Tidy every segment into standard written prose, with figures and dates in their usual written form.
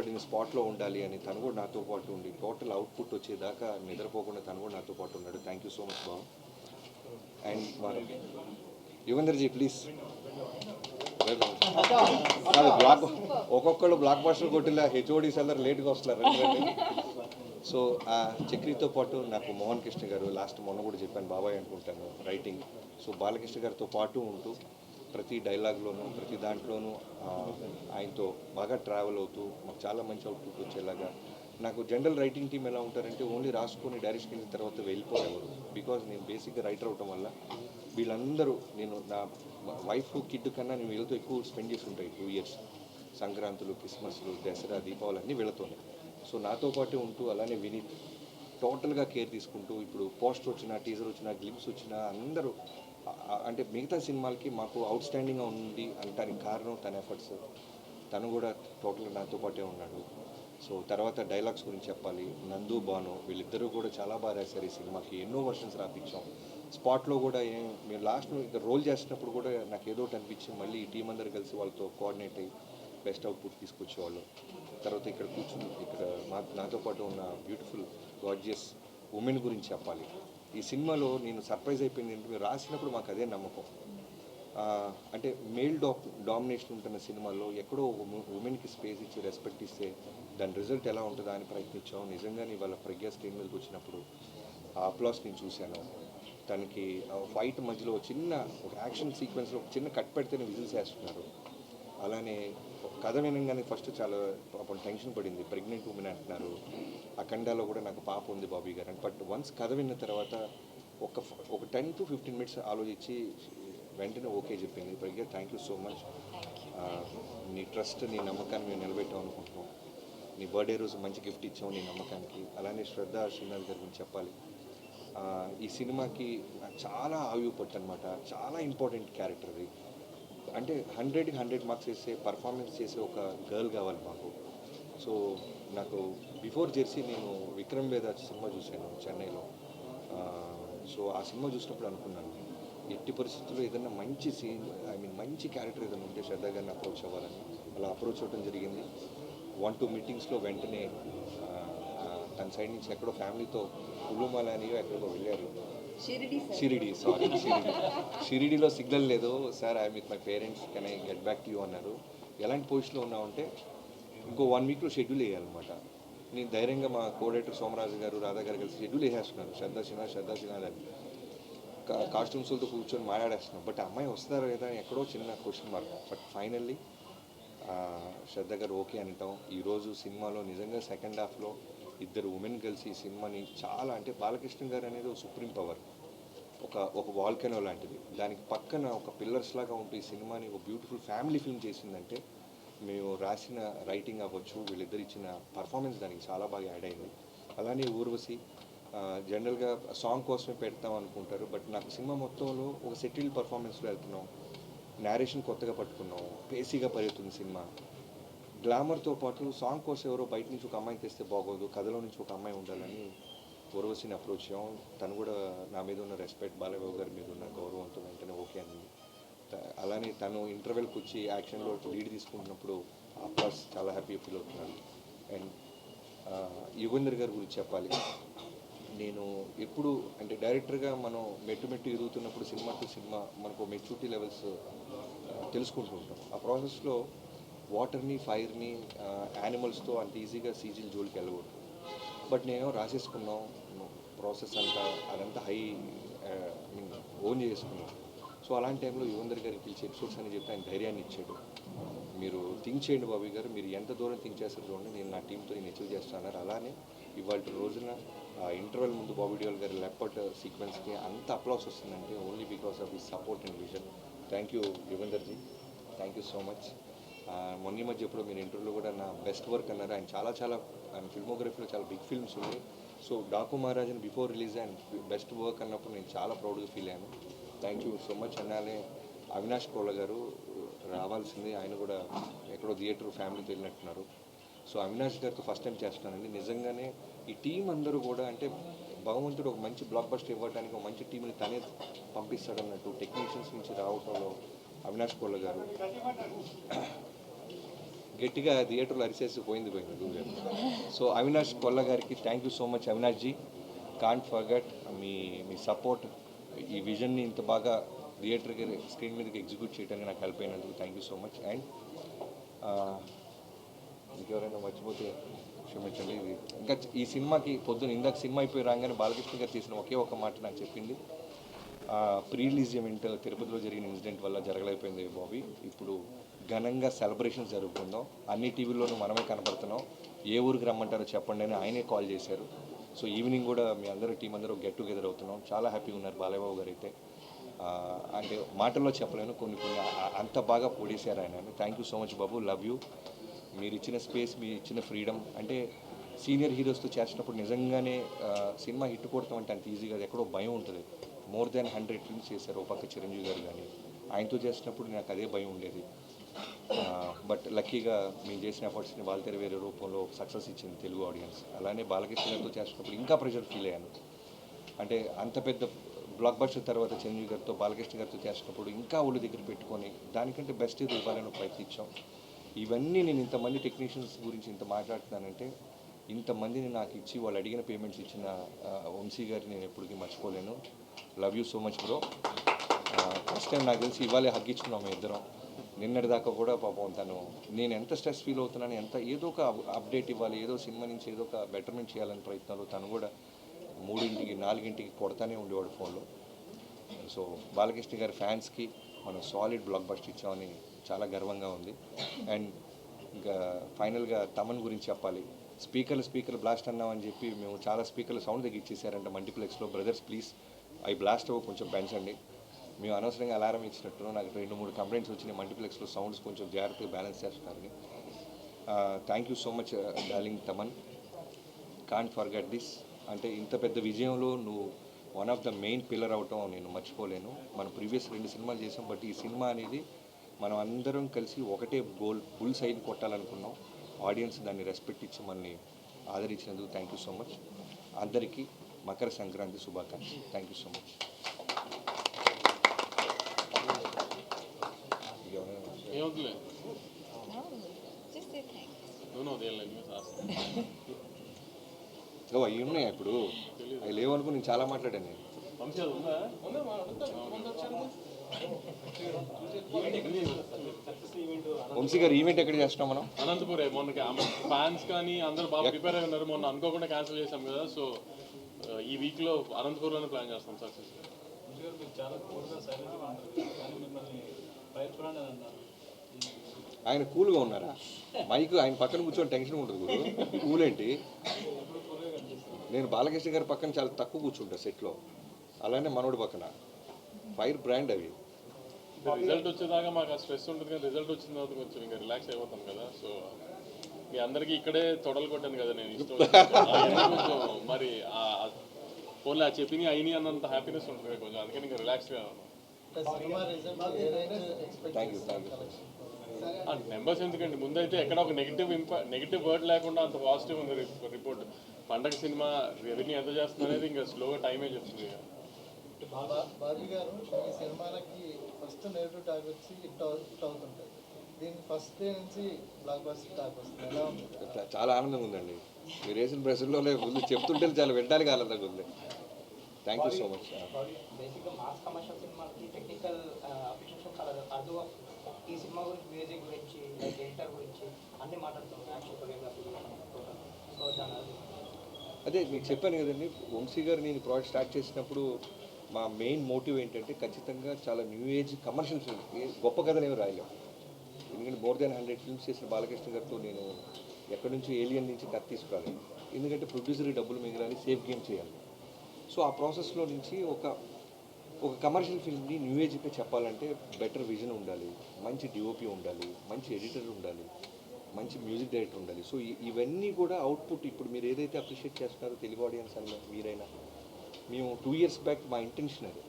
నేను స్పాట్లో ఉండాలి అని తను కూడా నాతో పాటు ఉండి టోటల్ అవుట్పుట్ వచ్చేదాకా నిద్రపోకుండా తను కూడా నాతో పాటు ఉన్నాడు. Thank you so much Babu. And మన యుగంధర్జీ ప్లీజ్. బ్లాక్ ఒక్కొక్కళ్ళు బ్లాక్ బాస్టర్ కొట్టిలా హెచ్ఓడీస్ అందరు లేట్గా వస్తున్నారు. సో ఆ చక్రితో పాటు నాకు మోహన్ కృష్ణ గారు లాస్ట్ మొన్న కూడా చెప్పాను బాబాయ్ అనుకుంటాను రైటింగ్. సో బాలకృష్ణ గారితో పాటు ఉంటూ ప్రతి డైలాగ్లోనూ ప్రతి దాంట్లోనూ ఆయనతో బాగా ట్రావెల్ అవుతూ మాకు చాలా మంచి అవుట్పుట్ వచ్చేలాగా. నాకు జనరల్ రైటింగ్ టీం ఎలా ఉంటారంటే ఓన్లీ రాసుకొని డైరెక్షన్ వెళ్ళిన తర్వాత వెళ్ళిపోయేవారు. బికాజ్ నేను బేసిక్గా రైటర్ అవటం వల్ల వీళ్ళందరూ నేను నా వైఫ్ కిడ్ కన్నా నేను వీళ్ళతో ఎక్కువ స్పెండ్ చేసి ఉంటాయి 2 years. సంక్రాంతులు, క్రిస్మస్లు, దసరా, దీపావళి అన్నీ వీళ్ళతోనే. సో నాతో పాటు ఉంటూ అలానే వినీత్ టోటల్గా కేర్ తీసుకుంటూ ఇప్పుడు పోస్టర్ వచ్చినా టీజర్ వచ్చినా గ్లిమ్స్ వచ్చినా అందరూ అంటే మిగతా సినిమాలకి మాకు అవుట్ స్టాండింగ్గా ఉంది అనటానికి కారణం తన ఎఫర్ట్స్. తను కూడా టోటల్గా నాతో పాటే ఉన్నాడు. సో తర్వాత డైలాగ్స్ గురించి చెప్పాలి. నందు, బాను వీళ్ళిద్దరూ కూడా చాలా బాగా రాశారు ఈ సినిమాకి. ఎన్నో వర్షన్స్ రాపించాం. స్పాట్లో కూడా మీరు లాస్ట్ ఇక్కడ రోల్ చేస్తున్నప్పుడు కూడా నాకు ఏదో ఒకటి అనిపించి మళ్ళీ ఈ టీం అందరు కలిసి వాళ్ళతో కోఆర్డినేట్ అయ్యి బెస్ట్ అవుట్పుట్ తీసుకొచ్చేవాళ్ళు. తర్వాత ఇక్కడ కూర్చుని ఇక్కడ నాతో పాటు ఉన్న బ్యూటిఫుల్ గార్జియస్ ఉమెన్ గురించి చెప్పాలి. ఈ సినిమాలో నేను సర్ప్రైజ్ అయిపోయింది ఏంటంటే మీరు రాసినప్పుడు మాకు అదే నమ్మకం. అంటే మేల్ డామినేషన్ ఉంటున్న సినిమాల్లో ఎక్కడో ఉమెన్కి స్పేస్ ఇచ్చి రెస్పెక్ట్ ఇస్తే దాని రిజల్ట్ ఎలా ఉంటుందా అని ప్రయత్నించాం. నిజంగానే వాళ్ళ ప్రజ్ఞా స్క్రీన్ మీదకి వచ్చినప్పుడు ఆ అప్లాస్ నేను చూశాను. తనకి ఫైట్ మధ్యలో చిన్న ఒక యాక్షన్ సీక్వెన్స్లో ఒక చిన్న కట్ పెడితేనే విజిల్స్ వేస్తున్నారు. అలానే కథ వినగానే ఫస్ట్ చాలా పాపం టెన్షన్ పడింది. ప్రెగ్నెంట్ ఉమెన్ అంటున్నారు. అఖండాలో కూడా నాకు పాప ఉంది బాబీ గారు అని. బట్ వన్స్ కథ విన్న తర్వాత ఒక 10 to 15 minutes ఆలోచించి వెంటనే ఓకే చెప్పింది. ప్రజ్ఞ థ్యాంక్ యూ సో మచ్. నీ ట్రస్ట్, నీ నమ్మకాన్ని మేము నిలబెట్టాం అనుకుంటున్నాం. నీ బర్త్డే రోజు మంచి గిఫ్ట్ ఇచ్చాం నీ నమ్మకానికి. అలానే శ్రద్ధ శ్రీనాథ్ గారి గురించి చెప్పాలి. ఈ సినిమాకి చాలా ఆయువు పట్టు అనమాట. చాలా ఇంపార్టెంట్ క్యారెక్టర్ అది. అంటే 100కి 100 మార్క్స్ వేసే పర్ఫార్మెన్స్ చేసే ఒక గర్ల్ కావాలి మాకు. సో నాకు బిఫోర్ జెర్సీ నేను విక్రమ్ వేద సినిమా చూశాను చెన్నైలో. సో ఆ సినిమా చూసినప్పుడు అనుకున్నాను ఎట్టి పరిస్థితుల్లో ఏదైనా మంచి సీన్ మంచి క్యారెక్టర్ ఏదైనా ఉంటే శ్రద్ధ గారిని అప్రోచ్ అవ్వాలని అలా అప్రోచ్ అవ్వడం జరిగింది. 1-2 మీటింగ్స్లో వెంటనే తన సైడ్ నుంచి ఎక్కడో ఫ్యామిలీతో కులుమాల అని ఎక్కడికో వెళ్ళారు. షిరిడీలో సిగ్నల్ లేదు sir, I with my parents, can I get back to you అన్నారు. ఎలాంటి పొజిషన్లో ఉన్నామంటే ఇంకో 1 weekలో షెడ్యూల్ వేయాలన్నమాట. నేను ధైర్యంగా మా కోడైరెక్టర్ సోమరాజు గారు, రాధా గారు కలిసి షెడ్యూల్ వేసేస్తున్నారు. శ్రద్ధ సినాల్ అని కాస్ట్యూమ్స్తో కూర్చొని మాట్లాడేస్తున్నాం. బట్ అమ్మాయి వస్తారో లేదా ఎక్కడో చిన్న క్వశ్చన్ మార్క్. బట్ ఫైనల్లీ శ్రద్ధ గారు ఓకే అంటాం. ఈరోజు సినిమాలో నిజంగా సెకండ్ హాఫ్లో ఇద్దరు ఉమెన్ కలిసి ఈ సినిమాని చాలా అంటే బాలకృష్ణ గారు అనేది ఒక సుప్రీం పవర్, ఒక వాల్కెనో లాంటిది. దానికి పక్కన ఒక పిల్లర్స్ లాగా ఉంటూ ఈ సినిమాని ఒక బ్యూటిఫుల్ ఫ్యామిలీ ఫిల్మ్ చేసిందంటే మేము రాసిన రైటింగ్ అవ్వచ్చు, వీళ్ళిద్దరు ఇచ్చిన పర్ఫార్మెన్స్ దానికి చాలా బాగా యాడ్ అయింది. అలానే ఊర్వశి జనరల్గా సాంగ్ కోసమే పెడతాం అనుకుంటారు. బట్ నాకు సినిమా మొత్తంలో ఒక సెటిల్డ్ పర్ఫార్మెన్స్లో వెళ్తున్నాం. నేరేషన్ కొత్తగా పట్టుకున్నాం. పేసీగా పరిగెత్తుంది సినిమా. గ్లామర్తో పాటు సాంగ్ కోసం ఎవరో బయట నుంచి ఒక అమ్మాయిని తెస్తే బాగోదు, కథలో నుంచి ఒక అమ్మాయి ఉండాలని ఊర్వశిని అప్రోచ్ అయ్యాం. తను కూడా నా మీద ఉన్న రెస్పెక్ట్, బాలబాబు గారి మీద ఉన్న గౌరవంతో వెంటనే ఓకే అనింది. అలానే తను ఇంటర్వెల్కి వచ్చి యాక్షన్లో లీడ్ తీసుకుంటున్నప్పుడు అప్లాస్ చాలా హ్యాపీ ఫీల్ అవుతున్నాను. అండ్ యుగంధర్ గారి గురించి చెప్పాలి. నేను ఎప్పుడు అంటే డైరెక్టర్గా మనం మెట్టు ఎదుగుతున్నప్పుడు సినిమా టు సినిమా మనకు మెచ్యూరిటీ లెవెల్స్ తెలుసుకుంటూ ఉంటాం. ఆ ప్రాసెస్లో వాటర్ని, ఫైర్ని, యానిమల్స్తో అంత ఈజీగా సీజీల జోలికి వెళ్ళకూడదు. బట్ నేను రాసేసుకున్నాం ప్రాసెస్ అంతా, అదంతా ఓన్ చేసుకున్నాం. సో అలాంటి టైంలో యుగంధర్ గారికి పిలిచి ఎపిసోడ్స్ అని చెప్పి ఆయన ధైర్యాన్ని ఇచ్చాడు. మీరు థింక్ చేయండి బాబీ గారు, మీరు ఎంత దూరం థింక్ చేస్తారు చూడండి, నేను నా టీంతో నేను అచీవ్ చేస్తాను. అలానే ఇవాళ రోజున ఇంటర్వెల్ ముందు బాబీ డియోల్ గారి లెపర్ట్ సీక్వెన్స్కి అంత అప్లాస్ వస్తుందంటే only because of his support and vision. Thank you యుగంధర్జీ, థ్యాంక్ యూ సో మచ్. మొన్న మధ్య ఎప్పుడు మీరు ఇంటర్వ్యూలో కూడా నా బెస్ట్ వర్క్ అన్నారు. ఆయన ఫిల్మోగ్రఫీలో చాలా బిగ్ ఫిల్మ్స్ ఉన్నాయి. So Daaku Maharaj before release and best work అన్నప్పుడు నేను చాలా ప్రౌడ్గా ఫీల్ అయ్యాను. Thank you so much. అన్నాలే అవినాష్ కోళ్ళ గారు రావాల్సింది, ఆయన కూడా ఎక్కడో థియేటర్ ఫ్యామిలీతో వెళ్ళినట్టున్నారు. సో అవినాష్ గారితో ఫస్ట్ టైం చేస్తున్నానండి. నిజంగానే ఈ టీం అందరూ కూడా అంటే భగవంతుడు ఒక మంచి బ్లాక్ బస్టర్ ఇవ్వడానికి ఒక మంచి టీంని తనే పంపిస్తాడన్నట్టు టెక్నీషియన్స్ నుంచి రావటంలో అవినాష్ కోళ్ళ గారు, గట్టిగా థియేటర్లో అరిసేసి పోయింది గురువు గారు. సో అవినాష్ కొల్ల గారికి thank you so much Avinash ji. Can't forget మీ మీ సపోర్ట్, ఈ విజన్ని ఇంత బాగా థియేటర్కి స్క్రీన్ మీదకి ఎగ్జిక్యూట్ చేయడానికి నాకు హెల్ప్ అయినందుకు thank you so much. And ఇంకెవరైనా మర్చిపోతే క్షమించండి. ఇది ఇంకా ఈ సినిమాకి పొద్దున ఇందాక సినిమా అయిపోయి రాగానే బాలకృష్ణ గారు చేసిన ఒకే ఒక మాట నాకు చెప్పింది, ప్రీ రిలీజ్ ఈవెంట్ తిరుపతిలో జరిగిన ఇన్సిడెంట్ వల్ల జరగలేకపోయింది బాబీ, ఇప్పుడు ఘనంగా సెలబ్రేషన్స్ జరుగుతుందాం, అన్ని టీవీల్లోనూ మనమే కనపడుతున్నాం, ఏ ఊరికి రమ్మంటారో చెప్పండి అని ఆయనే కాల్ చేశారు. సో ఈవినింగ్ కూడా మీ అందరూ టీం అందరూ గెట్ టుగెదర్ అవుతున్నాం. చాలా హ్యాపీగా ఉన్నారు బాలయ్యబాబు గారు అయితే. అంటే మాటల్లో చెప్పలేను, కొన్ని అంత బాగా పొడిశారు ఆయన. Thank you so much Babu, love you. మీరు ఇచ్చిన స్పేస్, మీరు ఇచ్చిన ఫ్రీడమ్, అంటే సీనియర్ హీరోస్తో చేసినప్పుడు నిజంగానే సినిమా హిట్ కొడతాం అంటే అంత ఈజీగా ఎక్కడో భయం ఉంటుంది. మోర్ దాన్ 100 ఫిల్మ్స్ చేశారు. ఒక పక్క చిరంజీవి గారు కానీ ఆయనతో చేసినప్పుడు నాకు అదే భయం ఉండేది. బట్ లక్కీగా మేము చేసిన ఎఫర్ట్స్ని వాళ్ళ వేరే రూపంలో సక్సెస్ ఇచ్చింది తెలుగు ఆడియన్స్. అలానే బాలకృష్ణ గారితో చేసినప్పుడు ఇంకా ప్రెషర్ ఫీల్ అయ్యాను. అంటే అంత పెద్ద బ్లాక్ బస్టర్ తర్వాత చిరంజీవి గారితో బాలకృష్ణ గారితో చేసినప్పుడు ఇంకా ఒళ్ళు దగ్గర పెట్టుకొని దానికంటే బెస్ట్ ఇది ఇవ్వాలని ప్రయత్నించాం. ఇవన్నీ నేను ఇంతమంది టెక్నీషియన్స్ గురించి ఇంత మాట్లాడుతున్నానంటే, ఇంతమందిని నాకు ఇచ్చి వాళ్ళు అడిగిన పేమెంట్స్ ఇచ్చిన వంశీ గారిని నేను ఎప్పటికీ మర్చిపోలేను. Love you so much bro. First time నాకు తెలిసి ఇవాళే హగ్గించుకున్నాం మేము ఇద్దరం. నిన్నటి దాకా కూడా పాపం తను, నేను ఎంత స్ట్రెస్ ఫీల్ అవుతున్నాను, ఎంత ఏదో ఒక అప్డేట్ ఇవ్వాలి, ఏదో సినిమా నుంచి ఏదో ఒక బెటర్మెంట్ చేయాలని ప్రయత్నాలు, తను కూడా 3ంటికి 4ంటికి కొడతానే ఉండేవాడు ఫోన్లో. సో బాలకృష్ణ గారి ఫ్యాన్స్కి మనం సాలిడ్ బ్లాక్ బస్టర్ ఇచ్చామని చాలా గర్వంగా ఉంది. అండ్ ఇంకా ఫైనల్గా తమన్ గురించి చెప్పాలి. స్పీకర్లు బ్లాస్ట్ అన్నామని చెప్పి మేము చాలా స్పీకర్లు సౌండ్ తగ్గించేసారంట మల్టీప్లెక్స్లో. బ్రదర్స్ ప్లీజ్ అవి బ్లాస్ట్ అవ్వ కొంచెం పెంచండి. మేము అనవసరంగా అలారం ఇచ్చినట్టు నాకు 2-3 కంప్లైంట్స్ వచ్చినాయి. మల్టీప్లెక్స్లో సౌండ్స్ కొంచెం జాగ్రత్తగా బ్యాలెన్స్ చేస్తున్నారని. Thank you so much darling Thaman. Can't forget this. అంటే ఇంత పెద్ద విజయంలో నువ్వు one of the main pillar అవటం నేను మర్చిపోలేను. మనం ప్రీవియస్ 2 సినిమాలు చేసాం, బట్ ఈ సినిమా అనేది మనం అందరం కలిసి ఒకటే గోల్, ఫుల్ సైడ్ కొట్టాలనుకున్నాం. ఆడియన్స్ దాన్ని రెస్పెక్ట్ ఇచ్చి మనల్ని ఆదరించినందుకు థ్యాంక్ యూ సో మచ్. అందరికీ మకర సంక్రాంతి శుభాకాంక్షలు. Thank you so much. అవి ఉన్నాయా ఇప్పుడు? అవి లేవనుకో నేను చాలా మాట్లాడాను. వంశీ గారు ఈవెంట్ ఎక్కడ చేస్తున్నాం మనం? అనంతపురే. మొన్న ఫ్యాన్స్ కానీ అందరూ బాగా ప్రిపేర్ అయి ఉన్నారు. మొన్న అనుకోకుండా క్యాన్సిల్ చేసాం కదా, సో ఈ వీక్లో అనంతపూర్లోనే ప్లాన్ చేస్తాం సక్సెస్. ఆయన కూల్గా ఉన్నారా? మైక్ ఆయన పక్కన కూర్చొని టెన్షన్ ఉంటుంది గురు. కూల్ ఏంటి? నేను బాలకృష్ణ గారి పక్కన చాలా తక్కువ కూర్చుంటా సెట్లో, అలానే మనోడి పక్కన. ఫైర్ బ్రాండ్ అవి. రిజల్ట్ వచ్చేదాకా మాకు ఆ స్ట్రెస్ ఉంటుంది, కానీ రిజల్ట్ వచ్చిన తర్వాత కొంచెం ఇంకా రిలాక్స్ అయిపోతాం కదా. సో మీ అందరికీ ఇక్కడే తొడలు కొట్టాను కదా నేను, ఇష్టం కొంచెం మరి ఫోన్లో ఆ చెప్పింది అయినాయి అన్నంత హ్యాపీనెస్ ఉంటుంది కొంచెం, అందుకని ఇంకా రిలాక్స్గా నెంబర్స్ ఎందుకండి. ముందైతే ఎక్కడ ఒక నెగిటివ్ వర్డ్ లేకుండా అంత పాజిటివ్ ఉంది రిపోర్ట్. పండగ సినిమా రెవెన్యూ ఎంత చేస్తుంది అనేది ఇంకా స్లోగా టైమే చెప్తుంది. బాబీ గారు ఈ సినిమాలకి ఫస్ట్ నెగిటివ్ టాక్ వచ్చి హిట్ అవుతుంటుంది, దీనికి ఫస్ట్ డే నుంచి బ్లాక్ బస్టర్ టాక్ వస్తుంది. ఎలా ఉంది? చాలా ఆనందంగా ఉందండి. మీరు వేసిన ప్రశ్నలో ముందు చెప్తుంటే చాలా వినడానికి ఆనందంగా ఉంది. Thank you so much. బేసిక్గా మాస్ కమర్షియల్ సినిమాకి టెక్నికల్ అప్రిషియేషన్ చాలా అర్థం. ఈ సినిమా గురించి, మ్యూజిక్ గురించి, లైక్ ఎడిటర్ గురించి అన్ని మాట్లాడుతున్నాం. Action choreography. సో దాని అదే మీకు చెప్పాను కదండి, వంశీ గారు నేను ప్రాజెక్ట్ స్టార్ట్ చేసినప్పుడు మా మెయిన్ మోటివ్ ఏంటంటే ఖచ్చితంగా చాలా న్యూ ఏజ్ కమర్షియల్ ఫిల్మ్స్, గొప్ప కథలు ఏమి రాయలేము. ఎందుకంటే మోర్ దాన్ 100 ఫిల్మ్స్ చేసిన బాలకృష్ణ గారితో నేను ఎక్కడి నుంచి ఏలియన్ నుంచి కథ తీసుకురాలేదు. ఎందుకంటే ప్రొడ్యూసర్కి డబ్బులు మిగలాలి, సేఫ్ గేమ్ చేయాలి. సో ఆ ప్రాసెస్లో నుంచి ఒక కమర్షియల్ ఫిల్మ్ని న్యూ ఏజ్గా చెప్పాలంటే బెటర్ విజన్ ఉండాలి, మంచి డిఓపి ఉండాలి, మంచి ఎడిటర్ ఉండాలి, మంచి మ్యూజిక్ డైరెక్టర్ ఉండాలి. సో ఇవన్నీ కూడా అవుట్పుట్ ఇప్పుడు మీరు ఏదైతే అప్రిషియేట్ చేస్తున్నారో తెలుగు ఆడియన్స్ అన్న మీరైనా, మేము 2 years బ్యాక్ మా ఇంటెన్షన్ అది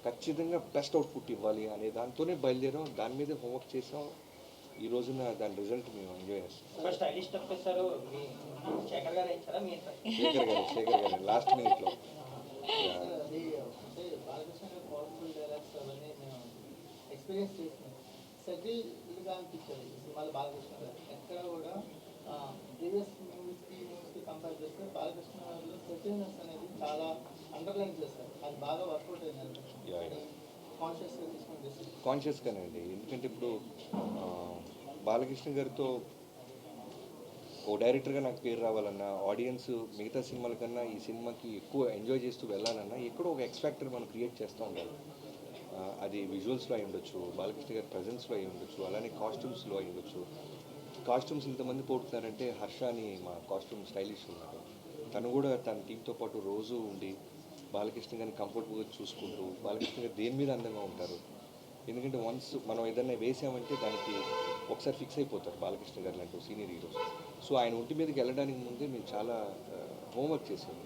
ఖచ్చితంగా బెస్ట్ అవుట్పుట్ ఇవ్వాలి అనే దాంతోనే బయలుదేరాం. దాని మీదే హోంవర్క్ చేసాం. ఈ రోజున దాని రిజల్ట్ మేము ఎంజాయ్ చేస్తాం. శేఖర్ గారు లాస్ట్ మినిట్లో బాలకృష్ణ గారు పవర్ఫుల్ డైలాగ్స్ అవన్నీ ఎక్స్పీరియన్స్ చేస్తున్నాం. సెటిల్గా అనిపించారు ఈ సినిమాలో బాలకృష్ణ గారు. ఎక్కడ కూడా ప్రీవియస్ మూవీస్కి కంపేర్ చేస్తే బాలకృష్ణ గారిలో సెటిల్నెస్ అనేది చాలా అండర్లైన్ చేస్తారు. అది బాగా వర్కౌట్ అయింది. Yeah, yeah. కాన్షియస్గా తీసుకుని చేసి కాన్షియస్గానే అండి. ఎందుకంటే ఇప్పుడు ఆ, బాలకృష్ణ గారితో ఓ డైరెక్టర్గా నాకు పేరు రావాలన్నా, ఆడియన్స్ మిగతా సినిమాల కన్నా ఈ సినిమాకి ఎక్కువ ఎంజాయ్ చేస్తూ వెళ్ళాలన్నా ఎక్కడో ఒక ఎక్స్ ఫ్యాక్టర్ మనం క్రియేట్ చేస్తూ ఉండాలి. అది విజువల్స్లో అయి ఉండొచ్చు, బాలకృష్ణ గారి ప్రజెన్స్లో అయి ఉండొచ్చు, అలానే కాస్ట్యూమ్స్లో అయి ఉండొచ్చు. కాస్ట్యూమ్స్ ఇంతమంది పోతున్నారంటే హర్ష అని మా కాస్ట్యూమ్ స్టైలిష్ ఉన్నారు. తను కూడా తన టీంతో పాటు రోజు ఉండి బాలకృష్ణ గారిని కంఫర్టబుల్గా చూసుకుంటూ, బాలకృష్ణ గారు దేని మీద అందంగా ఉంటారు. ఎందుకంటే వన్స్ మనం ఏదైనా వేసామంటే దానికి ఒకసారి ఫిక్స్ అయిపోతారు బాలకృష్ణ గారు లాంటి సీనియర్ హీరోస్. సో ఆయన ఒంటి మీదకి వెళ్ళడానికి ముందే మేము చాలా హోంవర్క్ చేసాము.